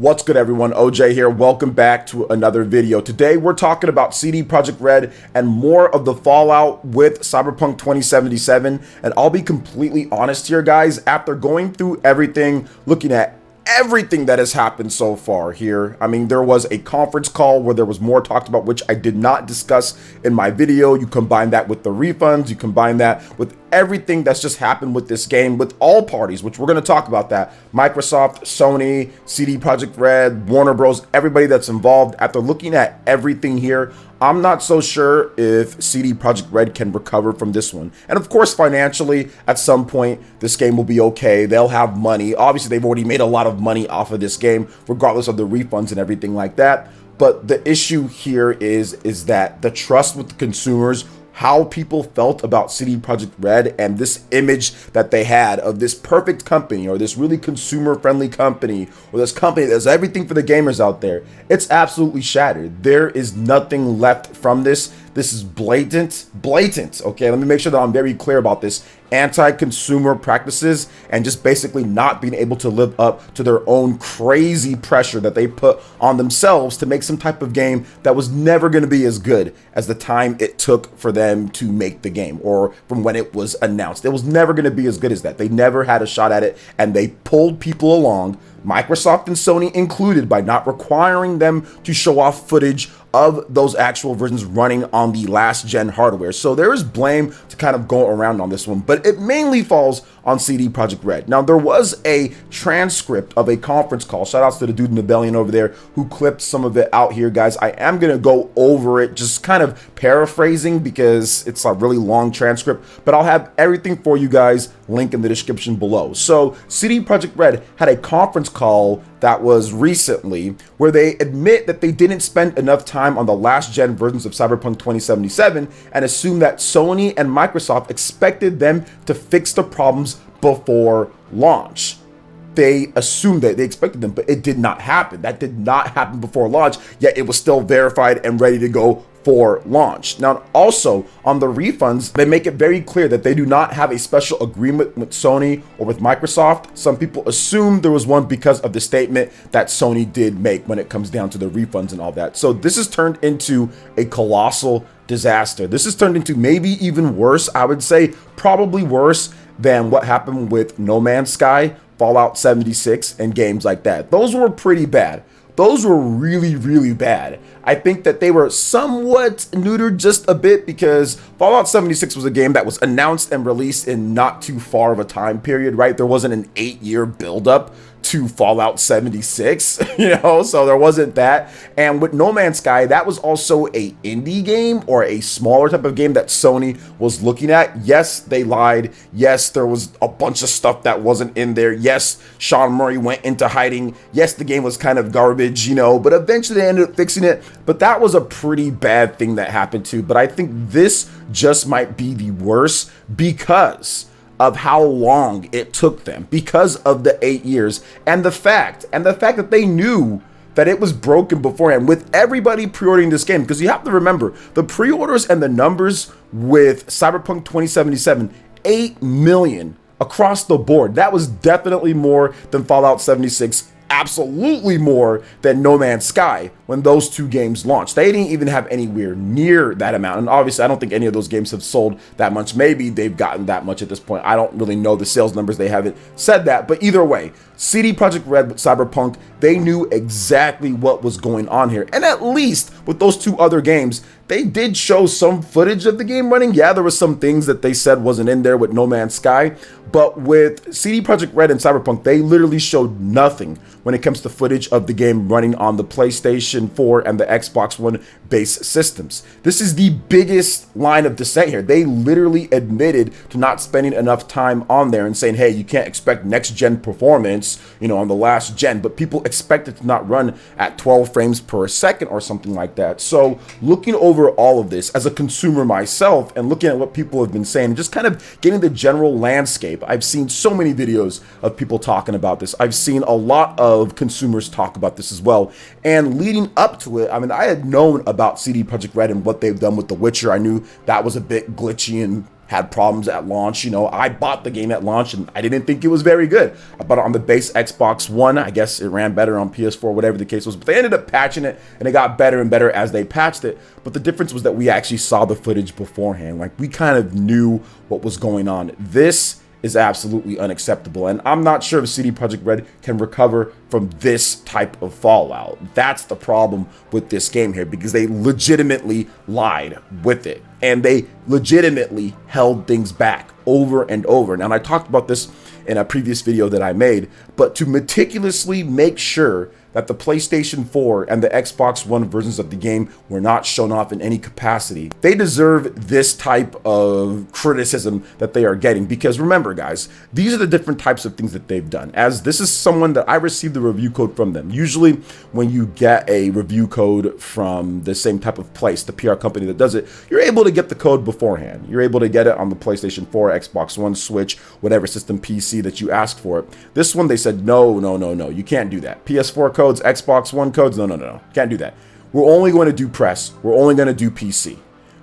What's good, everyone? OJ here. Welcome back to another video. Today we're talking about CD Projekt Red and more of the fallout with Cyberpunk 2077. And I'll be completely honest here, guys, after going through everything, looking at everything that has happened so far here. I mean, there was a conference call where there was more talked about, which I did not discuss in my video. You combine that with the refunds, you combine that with everything that's just happened with this game, with all parties, which we're going to talk about that. Microsoft, Sony, CD Projekt Red, Warner Bros., everybody that's involved. After looking at everything here, I'm not so sure if CD Projekt Red can recover from this one. And of course, financially, at some point, this game will be okay. They'll have money. Obviously, they've already made a lot of money off of this game, regardless of the refunds and everything like that. But the issue here is that the trust with the consumers, how people felt about CD Projekt Red and this image that they had of this perfect company, or this really consumer-friendly company, or this company that does everything for the gamers out there, it's absolutely shattered. There is nothing left from this. This is blatant, okay? Let me make sure that I'm very clear about this. Anti-consumer practices and just basically not being able to live up to their own crazy pressure that they put on themselves to make some type of game that was never going to be as good as the time it took for them to make the game, or from when it was announced. It was never going to be as good as that. They never had a shot at it, and they pulled people along, Microsoft and Sony included, by not requiring them to show off footage of those actual versions running on the last gen hardware. So there is blame to kind of go around on this one, but it mainly falls on CD Projekt Red. Now, there was a transcript of a conference call. Shout outs to the dude in the Bellion over there who clipped some of it out here, guys. I am going to go over it, just kind of paraphrasing because it's a really long transcript, but I'll have everything for you guys, link in the description below. So CD Projekt Red had a conference call that was recently where they admit that they didn't spend enough time on the last gen versions of Cyberpunk 2077 and assume that Sony and Microsoft expected them to fix the problems before launch. They assumed that they expected them, but it did not happen. That did not happen before launch, yet it was still verified and ready to go for launch. Now, also on the refunds, they make it very clear that they do not have a special agreement with Sony or with Microsoft. Some people assume there was one because of the statement that Sony did make when it comes down to the refunds and all that. So this has turned into a colossal disaster. This has turned into maybe even worse. I would say probably worse than what happened with No Man's Sky, Fallout 76, and games like that. Those were pretty bad. Those were really, really bad. I think that they were somewhat neutered just a bit because Fallout 76 was a game that was announced and released in not too far of a time period, right? There wasn't an 8-year buildup to Fallout 76, so there wasn't that. And with No Man's Sky, that was also a indie game, or a smaller type of game that Sony was looking at. Yes, they lied. Yes, there was a bunch of stuff that wasn't in there. Yes, Sean Murray went into hiding. Yes, the game was kind of garbage, but eventually they ended up fixing it. But that was a pretty bad thing that happened too. But I think this just might be the worst because of how long it took them, because of the 8 years, and the fact that they knew that it was broken beforehand, with everybody pre-ordering this game. Because you have to remember, the pre-orders and the numbers with Cyberpunk 2077, 8 million across the board. That was definitely more than Fallout 76, absolutely more than No Man's Sky when those two games launched. They didn't even have anywhere near that amount. And obviously, I don't think any of those games have sold that much. Maybe they've gotten that much at this point. I don't really know the sales numbers. They haven't said that. But either way, CD Projekt Red with Cyberpunk, they knew exactly what was going on here. And at least with those two other games, they did show some footage of the game running. Yeah, there was some things that they said wasn't in there with No Man's Sky. But with CD Projekt Red and Cyberpunk, they literally showed nothing when it comes to footage of the game running on the PlayStation 4 and the Xbox One base systems. This is the biggest line of dissent here. They literally admitted to not spending enough time on there and saying, hey, you can't expect next gen performance, on the last gen, but people expect it to not run at 12 frames per second or something like that. So looking over all of this as a consumer myself and looking at what people have been saying, just kind of getting the general landscape, I've seen so many videos of people talking about this. I've seen a lot of consumers talk about this as well. And leading up to it, I mean, I had known about CD Projekt Red and what they've done with The Witcher. I knew that was a bit glitchy and had problems at launch. You know, I bought the game at launch and I didn't think it was very good. I bought it on the base Xbox One. I guess it ran better on PS4, whatever the case was. But they ended up patching it and it got better and better as they patched it. But the difference was that we actually saw the footage beforehand. Like, we kind of knew what was going on. This is absolutely unacceptable, and I'm not sure if CD Projekt Red can recover from this type of fallout. That's the problem with this game here, because they legitimately lied with it, and they legitimately held things back over and over. Now, I talked about this in a previous video that I made, but to meticulously make sure that the PlayStation 4 and the Xbox One versions of the game were not shown off in any capacity, they deserve this type of criticism that they are getting. Because remember, guys, these are the different types of things that they've done. As this is someone that I received the review code from them. Usually when you get a review code from the same type of place, the PR company that does it, you're able to get the code beforehand. You're able to get it on the PlayStation 4, Xbox One, Switch, whatever system PC that you ask for it. This one, they said, no, you can't do that. PS4 codes, Xbox One codes, no, can't do that. We're only going to do press. We're only going to do PC.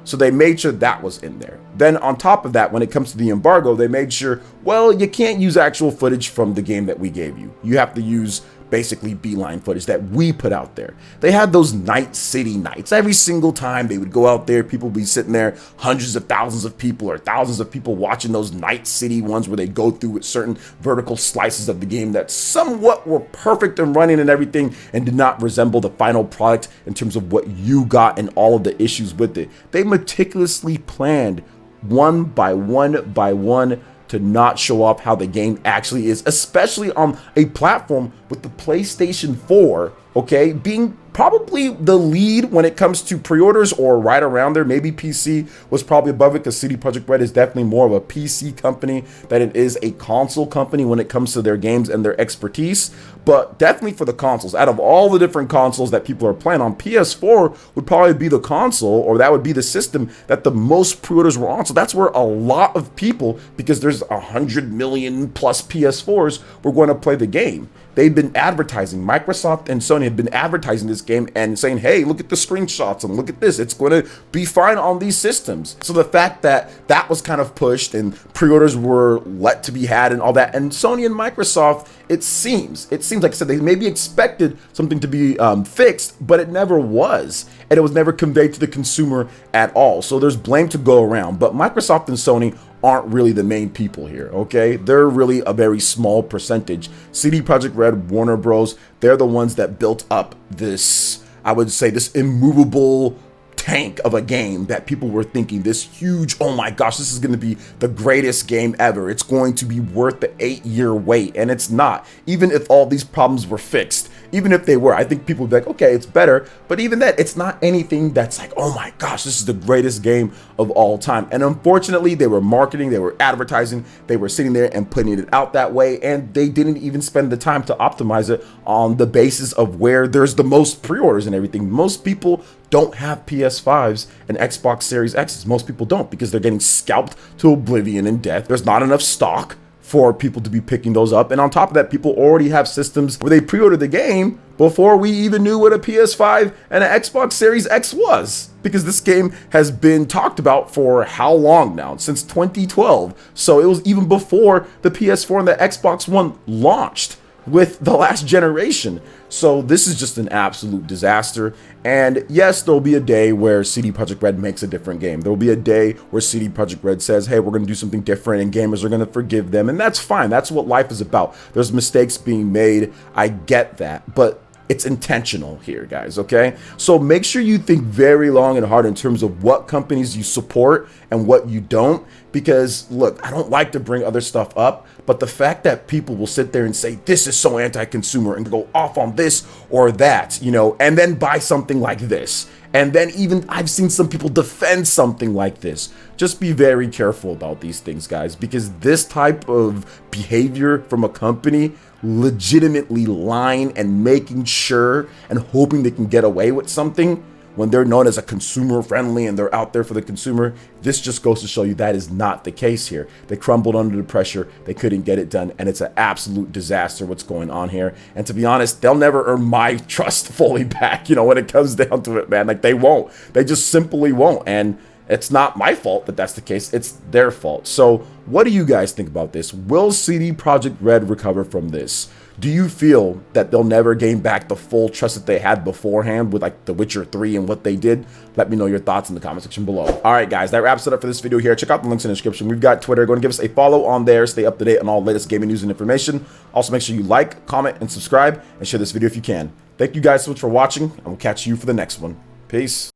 So they made sure that was in there. Then on top of that, when it comes to the embargo, they made sure, well, you can't use actual footage from the game that we gave you. You have to use basically beeline footage that we put out there. They had those Night City nights. Every single time they would go out there, people would be sitting there, hundreds of thousands of people or thousands of people watching those Night City ones where they go through with certain vertical slices of the game that somewhat were perfect and running and everything, and did not resemble the final product in terms of what you got and all of the issues with it. They meticulously planned one by one to not show off how the game actually is, especially on a platform with the PlayStation 4, okay, being probably the lead when it comes to pre-orders, or right around there. Maybe PC was probably above it, because CD Projekt Red is definitely more of a PC company than it is a console company when it comes to their games and their expertise. But definitely for the consoles, out of all the different consoles that people are playing on, PS4 would probably be the console, or that would be the system that the most pre-orders were on. So that's where a lot of people, because there's 100 million plus PS4s, were going to play the game. They've been advertising, Microsoft and Sony had been advertising this game and saying, hey, look at the screenshots and look at this, it's going to be fine on these systems. So the fact that that was kind of pushed and pre-orders were let to be had and all that, and Sony and Microsoft, it seems like I said, they maybe expected something to be fixed, but it never was, and it was never conveyed to the consumer at all. So there's blame to go around, but Microsoft and Sony aren't really the main people here, okay? They're really a very small percentage. CD Projekt Red, Warner Bros., they're the ones that built up this, I would say, this immovable tank of a game that people were thinking, this huge, oh my gosh, this is going to be the greatest game ever. It's going to be worth the 8-year wait, and it's not. Even if all these problems were fixed, even if they were, I think people would be like, okay, it's better. But even that, it's not anything that's like, oh my gosh, this is the greatest game of all time. And unfortunately, they were marketing, they were advertising, they were sitting there and putting it out that way, and they didn't even spend the time to optimize it on the basis of where there's the most pre-orders and everything. Most people don't have PS5s and Xbox Series X's. Most people don't, because they're getting scalped to oblivion and death. There's not enough stock for people to be picking those up. And on top of that, people already have systems where they pre-ordered the game before we even knew what a PS5 and an Xbox Series X was, because this game has been talked about for how long now? Since 2012. So it was even before the PS4 and the Xbox One launched with the last generation. So this is just an absolute disaster. And yes, there'll be a day where CD Projekt Red makes a different game. There'll be a day where CD Projekt Red says, hey, we're going to do something different, and gamers are going to forgive them. And that's fine. That's what life is about. There's mistakes being made. I get that. But it's intentional here, guys, okay? So make sure you think very long and hard in terms of what companies you support and what you don't, because look, I don't like to bring other stuff up, but the fact that people will sit there and say, this is so anti-consumer, and go off on this or that, you know, and then buy something like this. And then even I've seen some people defend something like this. Just be very careful about these things, guys, because this type of behavior from a company, legitimately lying and making sure and hoping they can get away with something when they're known as a consumer friendly and they're out there for the consumer, this just goes to show you that is not the case here. They crumbled under the pressure. They couldn't get it done, and it's an absolute disaster what's going on here. And to be honest, they'll never earn my trust fully back, you know, when it comes down to it, man. Like, they won't. They just simply won't. And It's not my fault that that's the case. It's their fault. So what do you guys think about this? Will CD Projekt Red recover from this? Do you feel that they'll never gain back the full trust that they had beforehand with like The Witcher 3 and what they did? Let me know your thoughts in the comment section below. All right, guys, that wraps it up for this video here. Check out the links in the description. We've got Twitter. Go and give us a follow on there. Stay up to date on all the latest gaming news and information. Also, make sure you like, comment, and subscribe, and share this video if you can. Thank you guys so much for watching, and we'll catch you for the next one. Peace.